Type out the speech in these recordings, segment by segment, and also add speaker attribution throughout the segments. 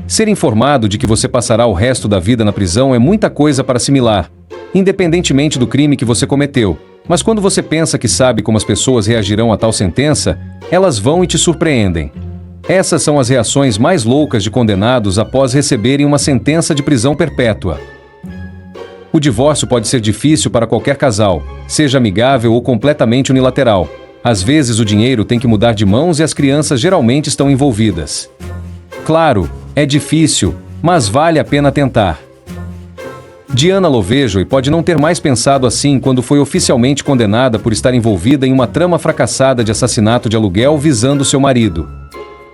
Speaker 1: Ser informado de que você passará o resto da vida na prisão é muita coisa para assimilar, independentemente do crime que você cometeu. Mas quando você pensa que sabe como as pessoas reagirão a tal sentença, elas vão e te surpreendem. Essas são as reações mais loucas de condenados após receberem uma sentença de prisão perpétua. O divórcio pode ser difícil para qualquer casal, seja amigável ou completamente unilateral. Às vezes o dinheiro tem que mudar de mãos e as crianças geralmente estão envolvidas. Claro, é difícil, mas vale a pena tentar. Diana Lovejoy pode não ter mais pensado assim quando foi oficialmente condenada por estar envolvida em uma trama fracassada de assassinato de aluguel visando seu marido.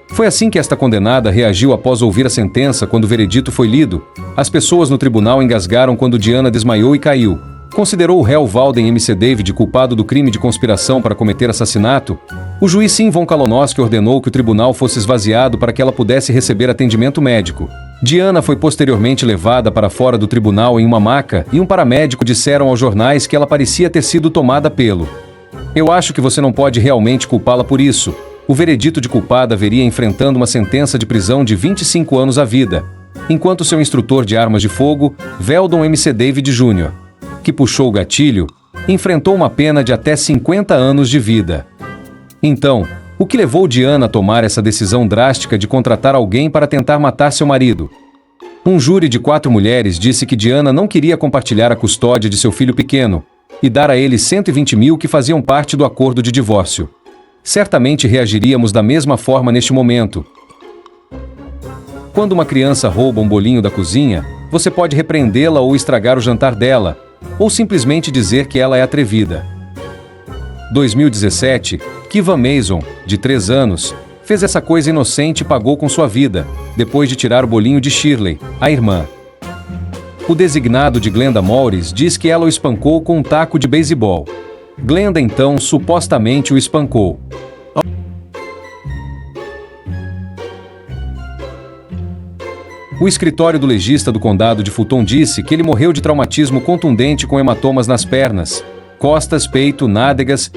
Speaker 1: Foi assim que esta condenada reagiu após ouvir a sentença quando o veredito foi lido. As pessoas no tribunal engasgaram quando Diana desmaiou e caiu. Considerou o réu Walden M.C. David culpado do crime de conspiração para cometer assassinato. O juiz Sim von Kalonowski ordenou que o tribunal fosse esvaziado para que ela pudesse receber atendimento médico. Diana foi posteriormente levada para fora do tribunal em uma maca e um paramédico disseram aos jornais que ela parecia ter sido tomada pelo. Eu acho que você não pode realmente culpá-la por isso. O veredito de culpada veria enfrentando uma sentença de prisão de 25 anos à vida, enquanto seu instrutor de armas de fogo, Weldon M.C. David Jr., que puxou o gatilho, enfrentou uma pena de até 50 anos de vida. Então, o que levou Diana a tomar essa decisão drástica de contratar alguém para tentar matar seu marido? Um júri de 4 mulheres disse que Diana não queria compartilhar a custódia de seu filho pequeno e dar a ele 120 mil que faziam parte do acordo de divórcio. Certamente reagiríamos da mesma forma neste momento. Quando uma criança rouba um bolinho da cozinha, você pode repreendê-la ou estragar o jantar dela, ou simplesmente dizer que ela é atrevida. 2017, Kiva Mason, de 3 anos, fez essa coisa inocente e pagou com sua vida, depois de tirar o bolinho de Shirley, a irmã. O designado de Glenda Morris diz que ela o espancou com um taco de beisebol. Glenda então supostamente o espancou. O escritório do legista do condado de Fulton disse que ele morreu de traumatismo contundente com hematomas nas pernas, costas, peito, nádegas.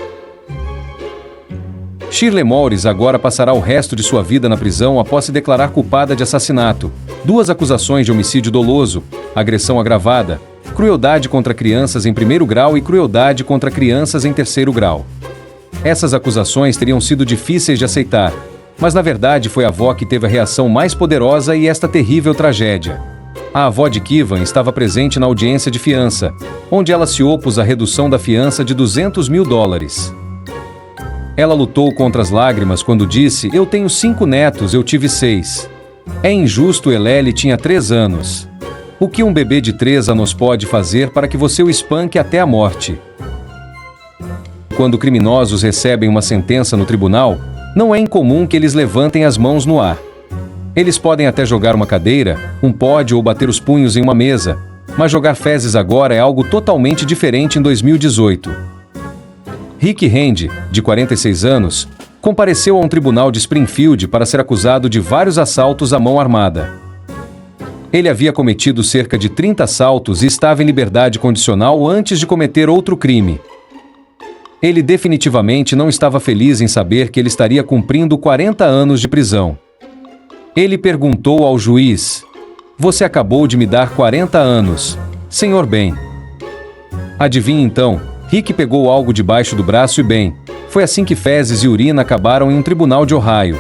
Speaker 1: Shirley Morris agora passará o resto de sua vida na prisão após se declarar culpada de assassinato, 2 acusações de homicídio doloso, agressão agravada, crueldade contra crianças em 1º grau e crueldade contra crianças em 3º grau. Essas acusações teriam sido difíceis de aceitar, mas na verdade foi a avó que teve a reação mais poderosa e esta terrível tragédia. A avó de Kivan estava presente na audiência de fiança, onde ela se opôs à redução da fiança de $200 mil. Ela lutou contra as lágrimas quando disse: "Eu tenho 5 netos, eu tive 6. É injusto, Elele tinha 3 anos. O que um bebê de 3 anos pode fazer para que você o espanque até a morte?" Quando criminosos recebem uma sentença no tribunal, não é incomum que eles levantem as mãos no ar. Eles podem até jogar uma cadeira, um pódio ou bater os punhos em uma mesa, mas jogar fezes agora é algo totalmente diferente em 2018. Rick Hand, de 46 anos, compareceu a um tribunal de Springfield para ser acusado de vários assaltos à mão armada. Ele havia cometido cerca de 30 assaltos e estava em liberdade condicional antes de cometer outro crime. Ele definitivamente não estava feliz em saber que ele estaria cumprindo 40 anos de prisão. Ele perguntou ao juiz: "Você acabou de me dar 40 anos, senhor Ben." Adivinhe então, Rick pegou algo debaixo do braço e bem, foi assim que fezes e urina acabaram em um tribunal de Ohio.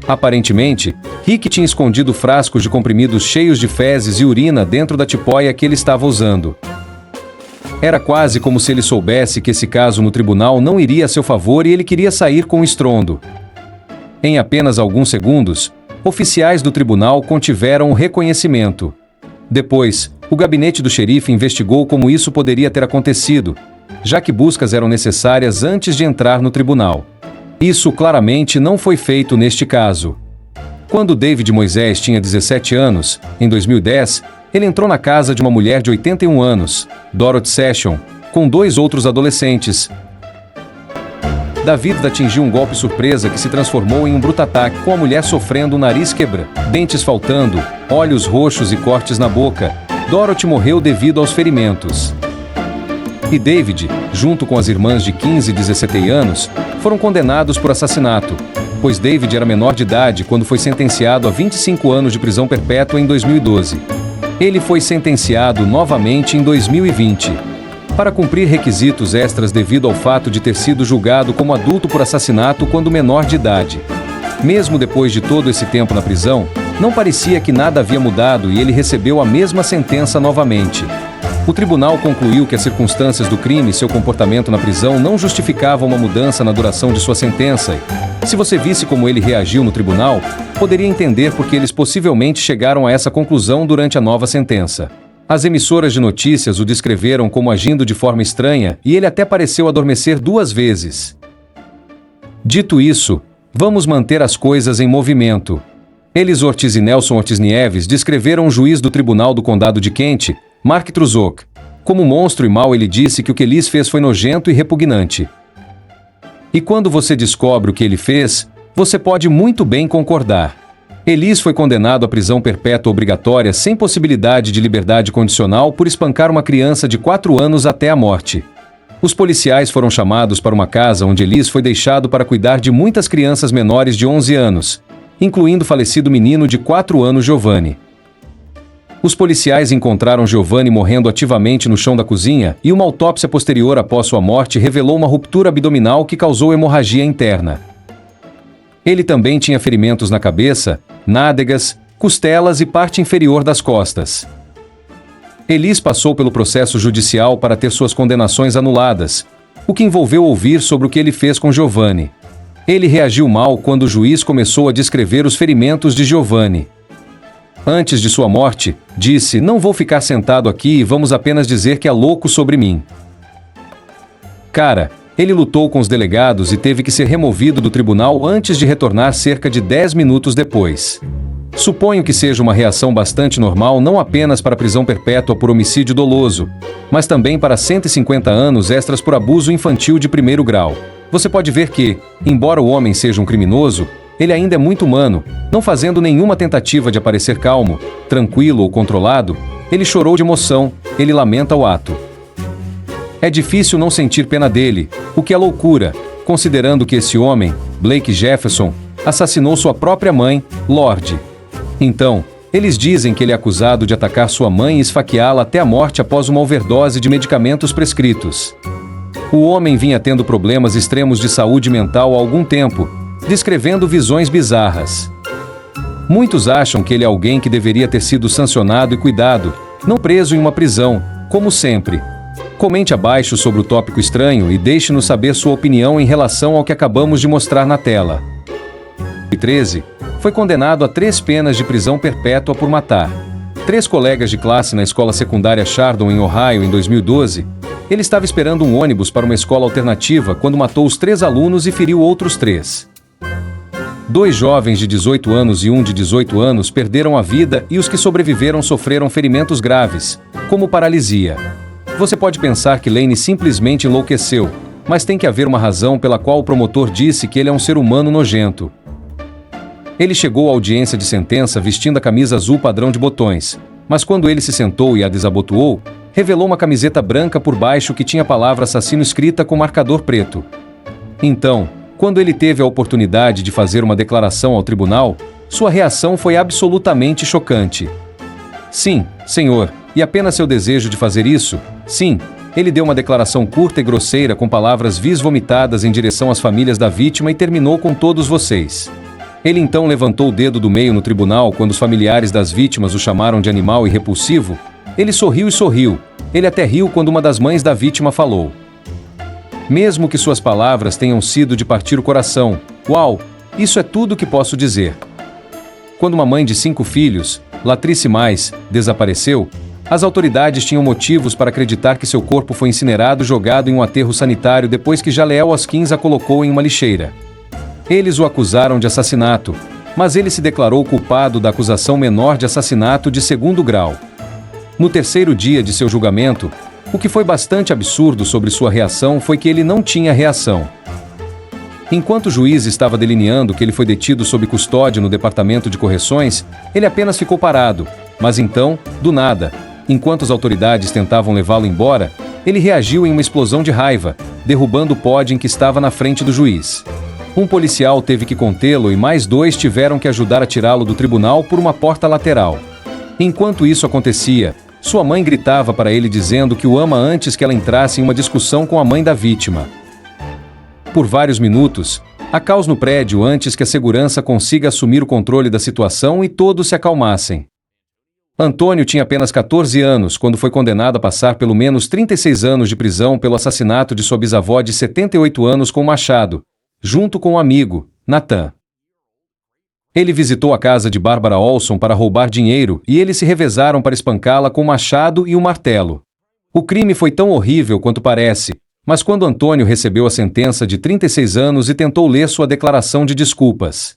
Speaker 1: Aparentemente, Rick tinha escondido frascos de comprimidos cheios de fezes e urina dentro da tipóia que ele estava usando. Era quase como se ele soubesse que esse caso no tribunal não iria a seu favor e ele queria sair com estrondo. Em apenas alguns segundos, oficiais do tribunal contiveram o reconhecimento. Depois, o gabinete do xerife investigou como isso poderia ter acontecido, já que buscas eram necessárias antes de entrar no tribunal. Isso claramente não foi feito neste caso. Quando David Moisés tinha 17 anos, em 2010, ele entrou na casa de uma mulher de 81 anos, Dorothy Session, com 2 outros adolescentes. David atingiu um golpe surpresa que se transformou em um bruto ataque, com a mulher sofrendo o nariz quebrado, dentes faltando, olhos roxos e cortes na boca. Dorothy morreu devido aos ferimentos. E David, junto com as irmãs de 15 e 17 anos, foram condenados por assassinato. pois David era menor de idade quando foi sentenciado a 25 anos de prisão perpétua em 2012. Ele foi sentenciado novamente em 2020, para cumprir requisitos extras devido ao fato de ter sido julgado como adulto por assassinato quando menor de idade. Mesmo depois de todo esse tempo na prisão, não parecia que nada havia mudado e ele recebeu a mesma sentença novamente. O tribunal concluiu que as circunstâncias do crime e seu comportamento na prisão não justificavam uma mudança na duração de sua sentença. Se você visse como ele reagiu no tribunal, poderia entender por que eles possivelmente chegaram a essa conclusão durante a nova sentença. As emissoras de notícias o descreveram como agindo de forma estranha e ele até pareceu adormecer 2 vezes. Dito isso, vamos manter as coisas em movimento. Elis Ortiz e Nelson Ortiz Nieves descreveram o juiz do Tribunal do Condado de Kent, Mark Truzok, como monstro e mau. Ele disse que o que Elis fez foi nojento e repugnante. E quando você descobre o que ele fez, você pode muito bem concordar. Elis foi condenado à prisão perpétua obrigatória sem possibilidade de liberdade condicional por espancar uma criança de 4 anos até a morte. Os policiais foram chamados para uma casa onde Elis foi deixado para cuidar de muitas crianças menores de 11 anos, incluindo o falecido menino de 4 anos Giovanni. Os policiais encontraram Giovanni morrendo ativamente no chão da cozinha e uma autópsia posterior após sua morte revelou uma ruptura abdominal que causou hemorragia interna. Ele também tinha ferimentos na cabeça, nádegas, costelas e parte inferior das costas. Elis passou pelo processo judicial para ter suas condenações anuladas, o que envolveu ouvir sobre o que ele fez com Giovanni. Ele reagiu mal quando o juiz começou a descrever os ferimentos de Giovanni. Antes de sua morte, disse: "Não vou ficar sentado aqui e vamos apenas dizer que é louco sobre mim." Cara, ele lutou com os delegados e teve que ser removido do tribunal antes de retornar cerca de 10 minutos depois. Suponho que seja uma reação bastante normal não apenas para prisão perpétua por homicídio doloso, mas também para 150 anos extras por abuso infantil de 1º grau. Você pode ver que, embora o homem seja um criminoso, ele ainda é muito humano, não fazendo nenhuma tentativa de aparecer calmo, tranquilo ou controlado. Ele chorou de emoção, ele lamenta o ato. É difícil não sentir pena dele, o que é loucura, considerando que esse homem, Blake Jefferson, assassinou sua própria mãe, Lorde. Então, eles dizem que ele é acusado de atacar sua mãe e esfaqueá-la até a morte após uma overdose de medicamentos prescritos. O homem vinha tendo problemas extremos de saúde mental há algum tempo, descrevendo visões bizarras. Muitos acham que ele é alguém que deveria ter sido sancionado e cuidado, não preso em uma prisão, como sempre. Comente abaixo sobre o tópico estranho e deixe-nos saber sua opinião em relação ao que acabamos de mostrar na tela. Em 2013, foi condenado a 3 penas de prisão perpétua por matar 3 colegas de classe na escola secundária Chardon, em Ohio, em 2012. Ele estava esperando um ônibus para uma escola alternativa quando matou os 3 alunos e feriu outros 3. 2 jovens de 18 anos e um de 18 anos perderam a vida e os que sobreviveram sofreram ferimentos graves, como paralisia. Você pode pensar que Lane simplesmente enlouqueceu, mas tem que haver uma razão pela qual o promotor disse que ele é um ser humano nojento. Ele chegou à audiência de sentença vestindo a camisa azul padrão de botões, mas quando ele se sentou e a desabotoou, revelou uma camiseta branca por baixo que tinha a palavra assassino escrita com marcador preto. Então, quando ele teve a oportunidade de fazer uma declaração ao tribunal, sua reação foi absolutamente chocante. "Sim, senhor, e apenas seu desejo de fazer isso?" Sim, ele deu uma declaração curta e grosseira com palavras vis vomitadas em direção às famílias da vítima e terminou com todos vocês. Ele então levantou o dedo do meio no tribunal quando os familiares das vítimas o chamaram de animal e repulsivo. Ele sorriu e sorriu. Ele até riu quando uma das mães da vítima falou. Mesmo que suas palavras tenham sido de partir o coração, uau, isso é tudo que posso dizer. Quando uma mãe de 5 filhos, Latrice Mais, desapareceu, as autoridades tinham motivos para acreditar que seu corpo foi incinerado e jogado em um aterro sanitário depois que Jaleel Hoskins a colocou em uma lixeira. Eles o acusaram de assassinato, mas ele se declarou culpado da acusação menor de assassinato de 2º grau. No 3º dia de seu julgamento, o que foi bastante absurdo sobre sua reação foi que ele não tinha reação. Enquanto o juiz estava delineando que ele foi detido sob custódia no departamento de correções, ele apenas ficou parado, mas então, do nada, enquanto as autoridades tentavam levá-lo embora, ele reagiu em uma explosão de raiva, derrubando o pódio em que estava na frente do juiz. Um policial teve que contê-lo e mais 2 tiveram que ajudar a tirá-lo do tribunal por uma porta lateral. Enquanto isso acontecia, sua mãe gritava para ele dizendo que o ama antes que ela entrasse em uma discussão com a mãe da vítima. Por vários minutos, há caos no prédio antes que a segurança consiga assumir o controle da situação e todos se acalmassem. Antônio tinha apenas 14 anos quando foi condenado a passar pelo menos 36 anos de prisão pelo assassinato de sua bisavó de 78 anos com machado, junto com um amigo, Nathan. Ele visitou a casa de Barbara Olson para roubar dinheiro e eles se revezaram para espancá-la com o machado e o martelo. O crime foi tão horrível quanto parece, mas quando Antônio recebeu a sentença de 36 anos e tentou ler sua declaração de desculpas,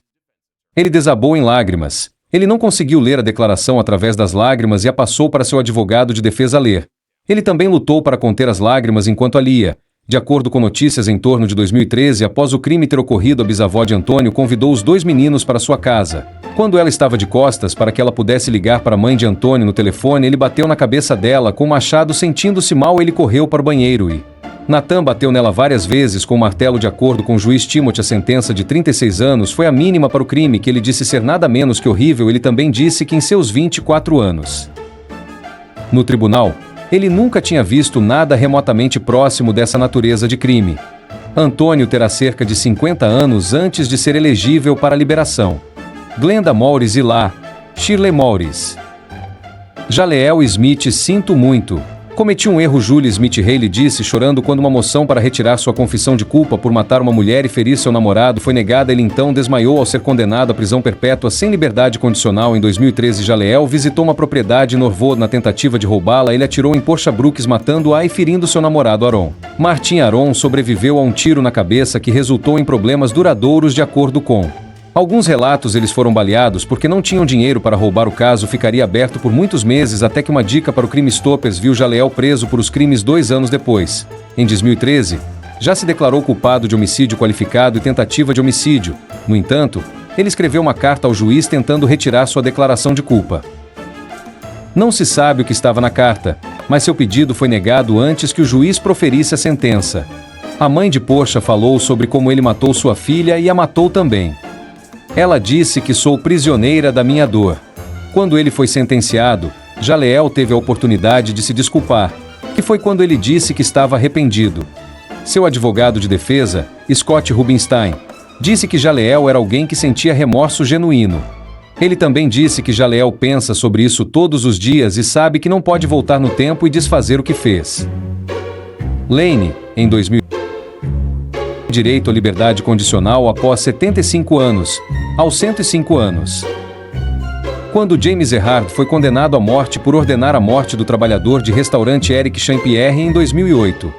Speaker 1: ele desabou em lágrimas. Ele não conseguiu ler a declaração através das lágrimas e a passou para seu advogado de defesa ler. Ele também lutou para conter as lágrimas enquanto a lia. De acordo com notícias em torno de 2013, após o crime ter ocorrido, a bisavó de Antônio convidou os 2 meninos para sua casa. Quando ela estava de costas para que ela pudesse ligar para a mãe de Antônio no telefone, ele bateu na cabeça dela com o machado. Sentindo-se mal, ele correu para o banheiro e Nathan bateu nela várias vezes com o martelo. De acordo com o juiz Timothy, a sentença de 36 anos foi a mínima para o crime, que ele disse ser nada menos que horrível. Ele também disse que em seus 24 anos no tribunal, ele nunca tinha visto nada remotamente próximo dessa natureza de crime. Antônio terá cerca de 50 anos antes de ser elegível para a liberação. Glenda Morris e lá, Shirley Morris. Jaleel Smith: sinto muito. Cometi um erro. Julie Smith Haley disse chorando quando uma moção para retirar sua confissão de culpa por matar uma mulher e ferir seu namorado foi negada. Ele então desmaiou ao ser condenado à prisão perpétua sem liberdade condicional. Em 2013, Jaleel visitou uma propriedade em Norwood na tentativa de roubá-la. Ele atirou em Portia Brooks, matando-a e ferindo seu namorado Aaron. Martin Aaron sobreviveu a um tiro na cabeça que resultou em problemas duradouros. De acordo com alguns relatos, eles foram baleados porque não tinham dinheiro para roubar. O caso ficaria aberto por muitos meses até que uma dica para o Crime Stoppers viu Jaleel preso por os crimes 2 anos depois. Em 2013, já se declarou culpado de homicídio qualificado e tentativa de homicídio. No entanto, ele escreveu uma carta ao juiz tentando retirar sua declaração de culpa. Não se sabe o que estava na carta, mas seu pedido foi negado antes que o juiz proferisse a sentença. A mãe de Portia falou sobre como ele matou sua filha e a matou também. Ela disse que sou prisioneira da minha dor. Quando ele foi sentenciado, Jaleel teve a oportunidade de se desculpar, que foi quando ele disse que estava arrependido. Seu advogado de defesa, Scott Rubinstein, disse que Jaleel era alguém que sentia remorso genuíno. Ele também disse que Jaleel pensa sobre isso todos os dias e sabe que não pode voltar no tempo e desfazer o que fez. Lane, em 2000, direito à liberdade condicional após 75 anos, aos 105 anos. Quando James Erhard foi condenado à morte por ordenar a morte do trabalhador de restaurante Eric Champierre em 2008.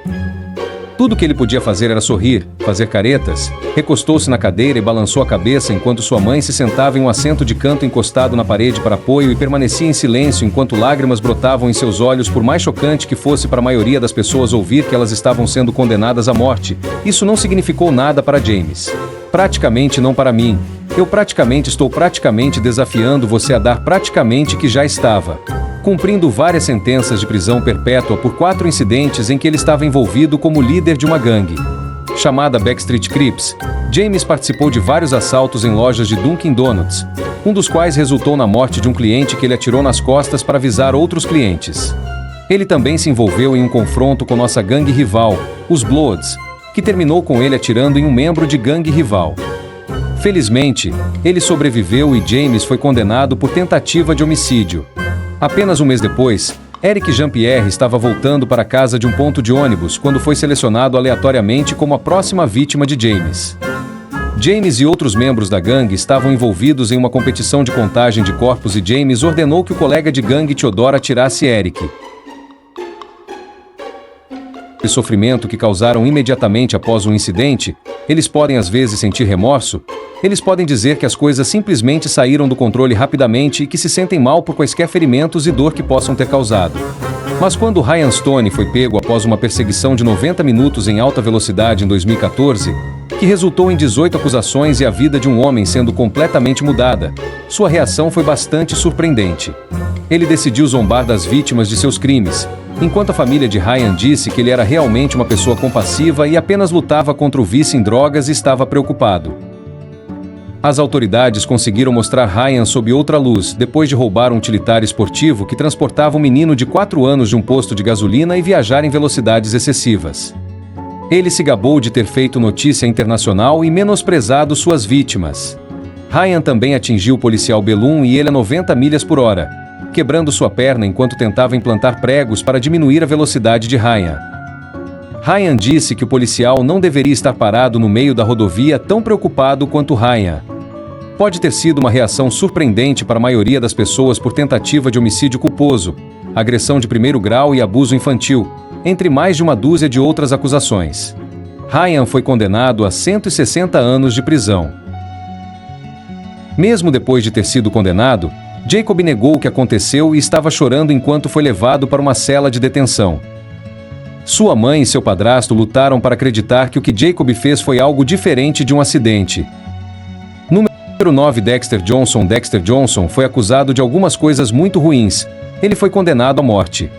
Speaker 1: Tudo que ele podia fazer era sorrir, fazer caretas. Recostou-se na cadeira e balançou a cabeça enquanto sua mãe se sentava em um assento de canto encostado na parede para apoio e permanecia em silêncio enquanto lágrimas brotavam em seus olhos. Por mais chocante que fosse para a maioria das pessoas ouvir que elas estavam sendo condenadas à morte, isso não significou nada para James. Praticamente não para mim. Eu praticamente estou desafiando você a dar praticamente que já estava cumprindo várias sentenças de prisão perpétua por 4 incidentes em que ele estava envolvido como líder de uma gangue chamada Backstreet Crips. James participou de vários assaltos em lojas de Dunkin' Donuts, um dos quais resultou na morte de um cliente que ele atirou nas costas para avisar outros clientes. Ele também se envolveu em um confronto com nossa gangue rival, os Bloods, que terminou com ele atirando em um membro de gangue rival. Felizmente, ele sobreviveu e James foi condenado por tentativa de homicídio. Apenas um mês depois, Eric Jean-Pierre estava voltando para casa de um ponto de ônibus quando foi selecionado aleatoriamente como a próxima vítima de James. James e outros membros da gangue estavam envolvidos em uma competição de contagem de corpos e James ordenou que o colega de gangue Theodore atirasse Eric. O sofrimento que causaram imediatamente após um incidente, eles podem às vezes sentir remorso, eles podem dizer que as coisas simplesmente saíram do controle rapidamente e que se sentem mal por quaisquer ferimentos e dor que possam ter causado. Mas quando Ryan Stone foi pego após uma perseguição de 90 minutos em alta velocidade em 2014, que resultou em 18 acusações e a vida de um homem sendo completamente mudada, sua reação foi bastante surpreendente. Ele decidiu zombar das vítimas de seus crimes, enquanto a família de Ryan disse que ele era realmente uma pessoa compassiva e apenas lutava contra o vício em drogas e estava preocupado. As autoridades conseguiram mostrar Ryan sob outra luz depois de roubar um utilitário esportivo que transportava um menino de 4 anos de um posto de gasolina e viajar em velocidades excessivas. Ele se gabou de ter feito notícia internacional e menosprezado suas vítimas. Ryan também atingiu o policial Belum e ele a 90 milhas por hora, quebrando sua perna enquanto tentava implantar pregos para diminuir a velocidade de Ryan. Ryan disse que o policial não deveria estar parado no meio da rodovia tão preocupado quanto Ryan. Pode ter sido uma reação surpreendente para a maioria das pessoas por tentativa de homicídio culposo, agressão de primeiro grau e abuso infantil, entre mais de uma dúzia de outras acusações. Ryan foi condenado a 160 anos de prisão. Mesmo depois de ter sido condenado, Jacob negou o que aconteceu e estava chorando enquanto foi levado para uma cela de detenção. Sua mãe e seu padrasto lutaram para acreditar que o que Jacob fez foi algo diferente de um acidente. Número 9 Dexter Johnson foi acusado de algumas coisas muito ruins. Ele foi condenado à morte.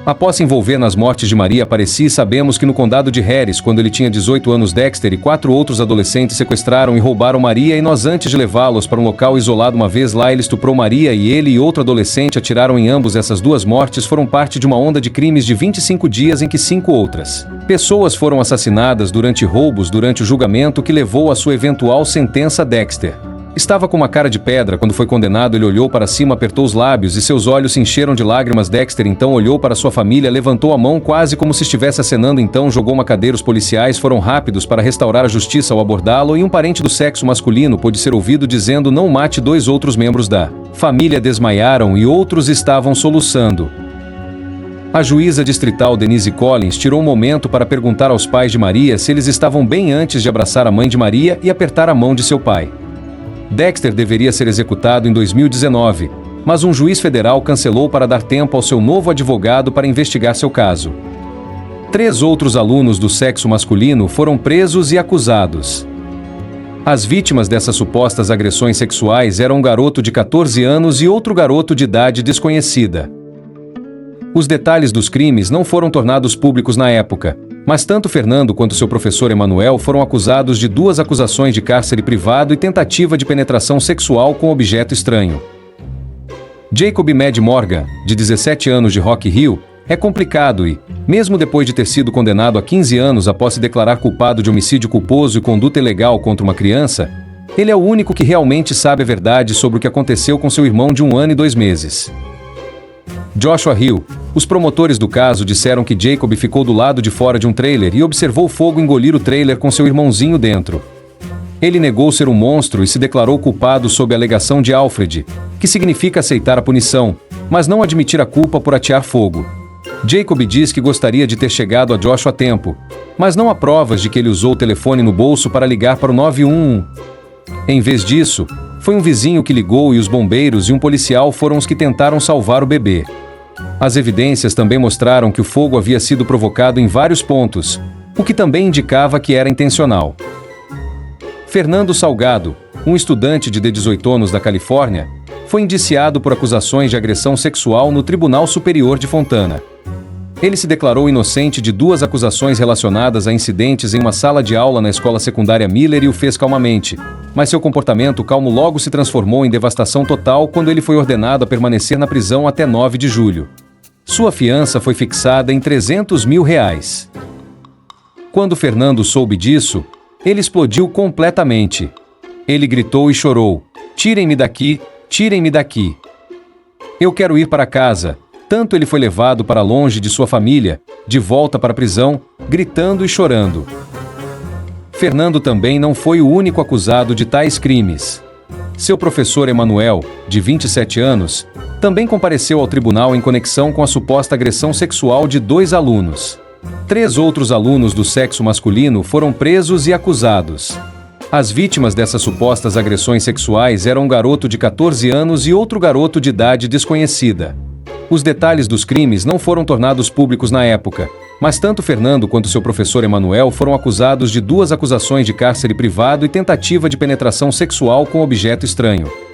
Speaker 1: Após se envolver nas mortes de Maria Apareci, sabemos que no condado de Harris, quando ele tinha 18 anos, Dexter e 4 outros adolescentes sequestraram e roubaram Maria e nós, antes de levá-los para um local isolado uma vez lá, ele estuprou Maria e ele e outro adolescente atiraram em ambos. Essas duas mortes foram parte de uma onda de crimes de 25 dias em que 5 outras pessoas foram assassinadas durante roubos durante o julgamento que levou à sua eventual sentença. Dexter estava com uma cara de pedra quando foi condenado. Ele olhou para cima, apertou os lábios e seus olhos se encheram de lágrimas. Dexter então olhou para sua família, levantou a mão quase como se estivesse acenando, então jogou uma cadeira. Os policiais foram rápidos para restaurar a justiça ao abordá-lo e um parente do sexo masculino pôde ser ouvido dizendo: "Não mate". 2 outros membros da família desmaiaram e outros estavam soluçando. A juíza distrital Denise Collins tirou um momento para perguntar aos pais de Maria se eles estavam bem antes de abraçar a mãe de Maria e apertar a mão de seu pai. Dexter deveria ser executado em 2019, mas um juiz federal cancelou para dar tempo ao seu novo advogado para investigar seu caso. 3 outros alunos do sexo masculino foram presos e acusados. As vítimas dessas supostas agressões sexuais eram um garoto de 14 anos e outro garoto de idade desconhecida. Os detalhes dos crimes não foram tornados públicos na época, mas tanto Fernando quanto seu professor Emanuel foram acusados de 2 acusações de cárcere privado e tentativa de penetração sexual com objeto estranho. Jacob Mad Morgan, de 17 anos, de Rock Hill, é complicado e, mesmo depois de ter sido condenado a 15 anos após se declarar culpado de homicídio culposo e conduta ilegal contra uma criança, ele é o único que realmente sabe a verdade sobre o que aconteceu com seu irmão de 1 ano e 2 meses. Joshua Hill. Os promotores do caso disseram que Jacob ficou do lado de fora de um trailer e observou o fogo engolir o trailer com seu irmãozinho dentro. Ele negou ser um monstro e se declarou culpado sob a alegação de Alfred, que significa aceitar a punição, mas não admitir a culpa por atear fogo. Jacob diz que gostaria de ter chegado a Joshua a tempo, mas não há provas de que ele usou o telefone no bolso para ligar para o 911. Em vez disso, foi um vizinho que ligou e os bombeiros e um policial foram os que tentaram salvar o bebê. As evidências também mostraram que o fogo havia sido provocado em vários pontos, o que também indicava que era intencional. Fernando Salgado, um estudante de 18 anos da Califórnia, foi indiciado por acusações de agressão sexual no Tribunal Superior de Fontana. Ele se declarou inocente de 2 acusações relacionadas a incidentes em uma sala de aula na escola secundária Miller e o fez calmamente, mas seu comportamento calmo logo se transformou em devastação total quando ele foi ordenado a permanecer na prisão até 9 de julho. Sua fiança foi fixada em R$300 mil. Quando Fernando soube disso, ele explodiu completamente. Ele gritou e chorou: "Tirem-me daqui, tirem-me daqui. Eu quero ir para casa." Tanto ele foi levado para longe de sua família, de volta para a prisão, gritando e chorando. Fernando também não foi o único acusado de tais crimes. Seu professor Emanuel, de 27 anos, também compareceu ao tribunal em conexão com a suposta agressão sexual de 2 alunos. 3 outros alunos do sexo masculino foram presos e acusados. As vítimas dessas supostas agressões sexuais eram um garoto de 14 anos e outro garoto de idade desconhecida. Os detalhes dos crimes não foram tornados públicos na época, Mas tanto Fernando quanto seu professor Emanuel foram acusados de 2 acusações de cárcere privado e tentativa de penetração sexual com objeto estranho.